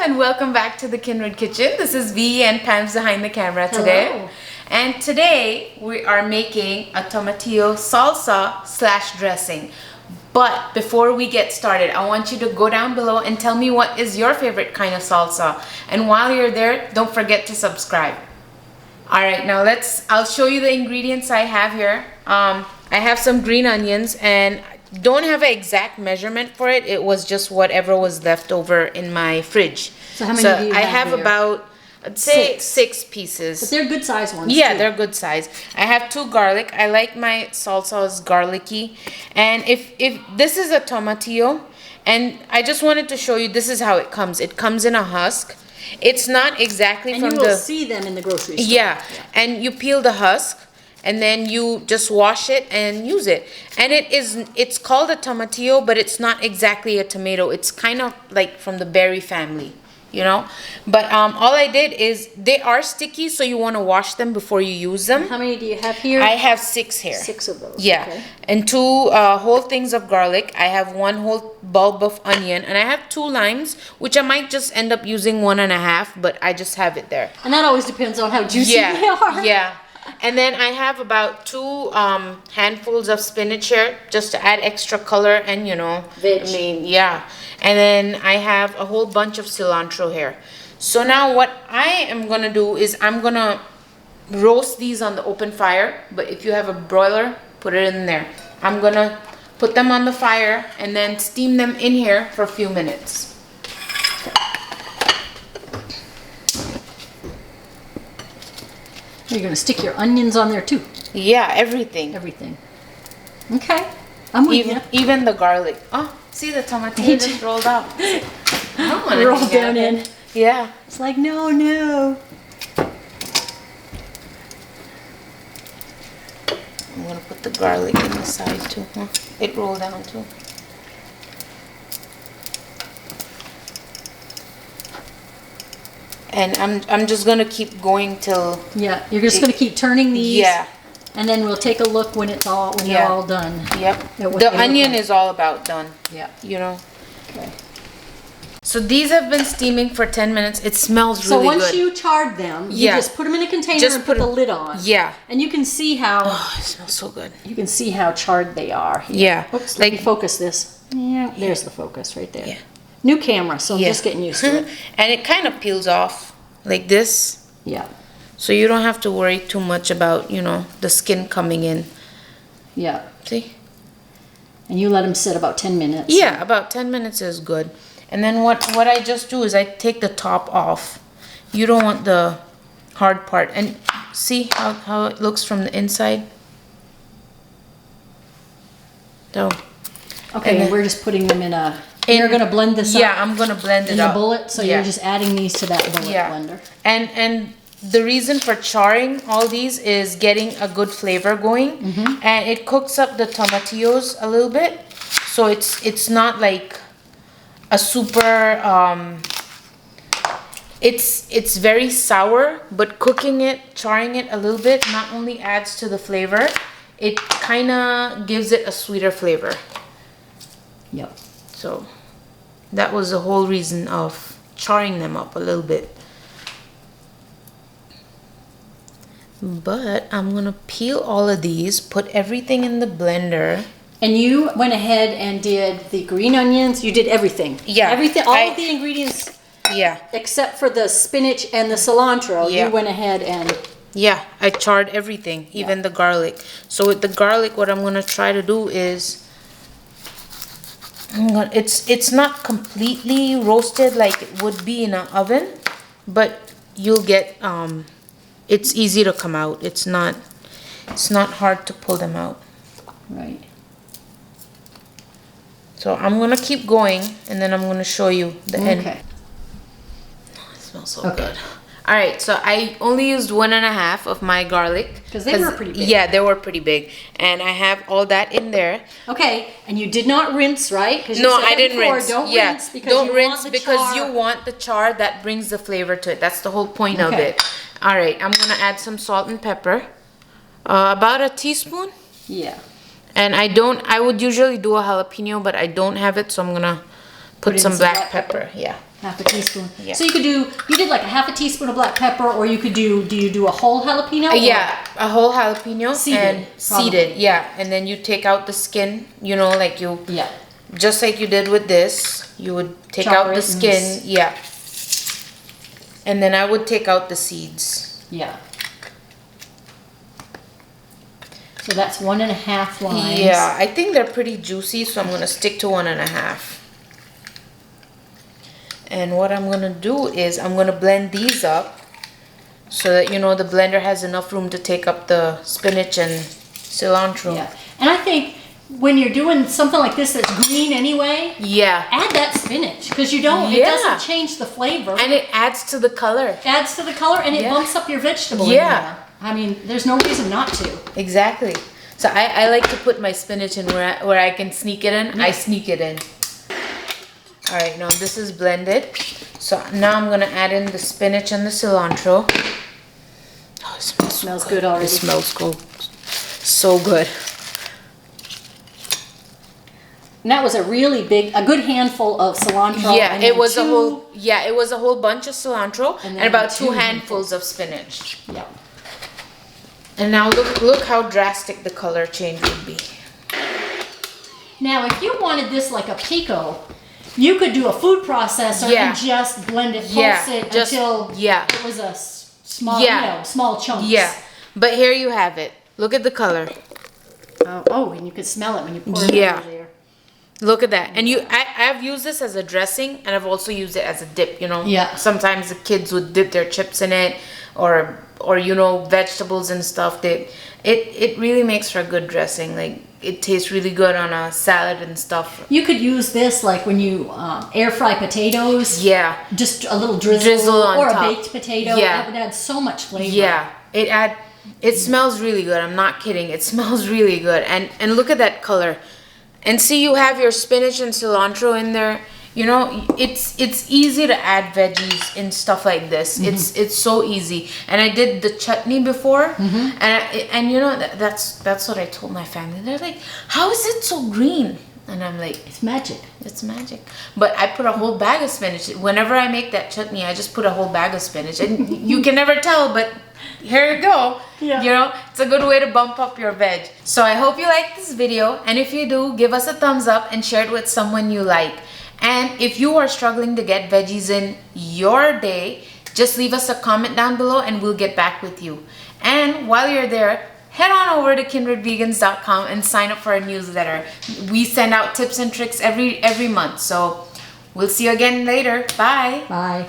and welcome back to the Kindred Kitchen. This is V and Pam's behind the camera today. Hello. And today we are making a tomatillo salsa / dressing. But before we get started, I want you to go down below and tell me what is your favorite kind of salsa. And while you're there, don't forget to subscribe. Alright, now I'll show you the ingredients I have here. I have some green onions and don't have an exact measurement for it. It was just whatever was left over in my fridge. So how many do you have? I have here? About, I'd say six pieces. But they're good size ones. Yeah, too. they're good size. I have 2 garlic. I like my salsas garlicky. And if this is a tomatillo, and I just wanted to show you, this is how it comes. It comes in a husk. It's not exactly and from you will see them in the grocery store. Yeah, and you peel the husk. And then you just wash it and use it. And it's called a tomatillo, but it's not exactly a tomato. It's kind of like from the berry family, you know. But all I did is, they are sticky, so you want to wash them before you use them. How many do you have here? I have 6 here. 6 of those. Yeah, okay. and 2 whole things of garlic. I have 1 whole bulb of onion, and I have 2 limes, which I might just end up using 1.5, but I just have it there. And that always depends on how juicy they are. Yeah. And then I have about 2 handfuls of spinach here, just to add extra color and, you know, Veg. I mean, yeah. And then I have a whole bunch of cilantro here. So now what I am going to do is I'm going to roast these on the open fire. But if you have a broiler, put it in there. I'm going to put them on the fire and then steam them in here for a few minutes. You're going to stick your onions on there too. Yeah, everything. Everything. Okay. I'm with you. Even the garlic. Oh, see, the tomatillo just rolled out. I don't want to Roll down in. Yeah. It's like, no. I'm going to put the garlic in the side too. Huh? It rolled down too. And I'm just going to keep going till... Yeah, you're just going to keep turning these. Yeah. And then we'll take a look when they're all done. Yep. The onion is all about done. Yeah. You know. Okay. So these have been steaming for 10 minutes. It smells really good. So once you charred them, you just put them in a container and put the lid on. Yeah. And you can see how... Oh, it smells so good. You can see how charred they are. Here. Yeah. Oops, let me focus this. Yeah, there's the focus right there. Yeah. New camera, so I'm just getting used to it. And it kind of peels off like this. Yeah. So you don't have to worry too much about, you know, the skin coming in. Yeah. See? And you let them sit about 10 minutes. Yeah, about 10 minutes is good. And then what I just do is I take the top off. You don't want the hard part. And see how it looks from the inside? So. Okay, and we're just putting them in a... You're going to blend this up? Yeah, I'm going to blend it in up. In a bullet? So you're just adding these to that bullet blender. And the reason for charring all these is getting a good flavor going. And it cooks up the tomatillos a little bit. So it's not like a super... It's very sour, but cooking it, charring it a little bit, not only adds to the flavor, it kind of gives it a sweeter flavor. Yep. So that was the whole reason of charring them up a little bit. But I'm gonna peel all of these, put everything in the blender. And you went ahead and did the green onions. You did everything. Yeah. Everything. All of the ingredients. Yeah. Except for the spinach and the cilantro. Yeah. You went ahead and... Yeah, I charred everything, even the garlic. So with the garlic, what I'm gonna try to do is... It's not completely roasted like it would be in an oven, but you'll get it's easy to come out. It's not hard to pull them out. Right. So I'm gonna keep going, and then I'm gonna show you the end. Okay. Oh, it smells so good. All right, so I only used 1.5 of my garlic. Because they were pretty big. Yeah, they were pretty big. And I have all that in there. Okay, and you did not rinse, right? No, I didn't rinse. Don't rinse because you want the char that brings the flavor to it. That's the whole point of it. All right, I'm going to add some salt and pepper. About a teaspoon. Yeah. And I would usually do a jalapeno, but I don't have it, so I'm going to Put in some black pepper. Yeah. Half a teaspoon. Yeah. So you did like a half a teaspoon of black pepper, or you could do you do a whole jalapeno? Yeah, a whole jalapeno Seeded, seeded. Yeah, and then you take out the skin. You know, like you. Yeah. Just like you did with this, you would take Chop out the it skin. Yeah. And then I would take out the seeds. Yeah. So that's 1.5 lines. Yeah, I think they're pretty juicy, so I'm gonna stick to 1.5. And what I'm gonna do is I'm gonna blend these up so that you know the blender has enough room to take up the spinach and cilantro. Yeah. And I think when you're doing something like this that's green anyway, Yeah. add that spinach because you don't. It Yeah. doesn't change the flavor. And it adds to the color. Adds to the color and it Yeah. bumps up your vegetable. Yeah. In there. I mean, there's no reason not to. Exactly. So I like to put my spinach in where I can sneak it in. Yeah. I sneak it in. All right, now this is blended. So now I'm gonna add in the spinach and the cilantro. Oh, it Smells good already. It smells good. So good. And that was a good handful of cilantro. Yeah, and it then was two- it was a whole bunch of cilantro And and, then about two 2 handfuls of spinach. Yeah. And now look how drastic the color change would be. Now, if you wanted this like a pico, you could do a food processor Yeah. and just blend it, pulse Yeah, it just- until yeah. it was a small, Yeah. small chunks. Yeah, but here you have it. Look at the color. Oh, and you could smell it when you pour it Yeah. over there. Look at that. And I've used this as a dressing, and I've also used it as a dip, you know. Yeah. Sometimes the kids would dip their chips in it or you know, vegetables and stuff. It really makes for a good dressing. Like it tastes really good on a salad and stuff. You could use this like when you air fry potatoes. Yeah. Just a little drizzle, Drizzle on or top. a baked potato. Yeah. That would add so much flavor. Yeah. It smells really good. I'm not kidding. It smells really good. And look at that color. And see, you have your spinach and cilantro in there. You know, it's easy to add veggies and stuff like this. It's so easy. And I did the chutney before, and you know that's what I told my family. They're like, "How is it so green?" And I'm like, It's magic. "It's magic." But I put a whole bag of spinach. Whenever I make that chutney, I just put a whole bag of spinach, and you can never tell, but here you go. Yeah. You know, it's a good way to bump up your veg. So I hope you like this video, and if you do, give us a thumbs up and share it with someone you like. And if you are struggling to get veggies in your day, just leave us a comment down below and we'll get back with you. And while you're there, head on over to kindredvegans.com and sign up for our newsletter. We send out tips and tricks every month. So we'll see you again later. Bye. Bye.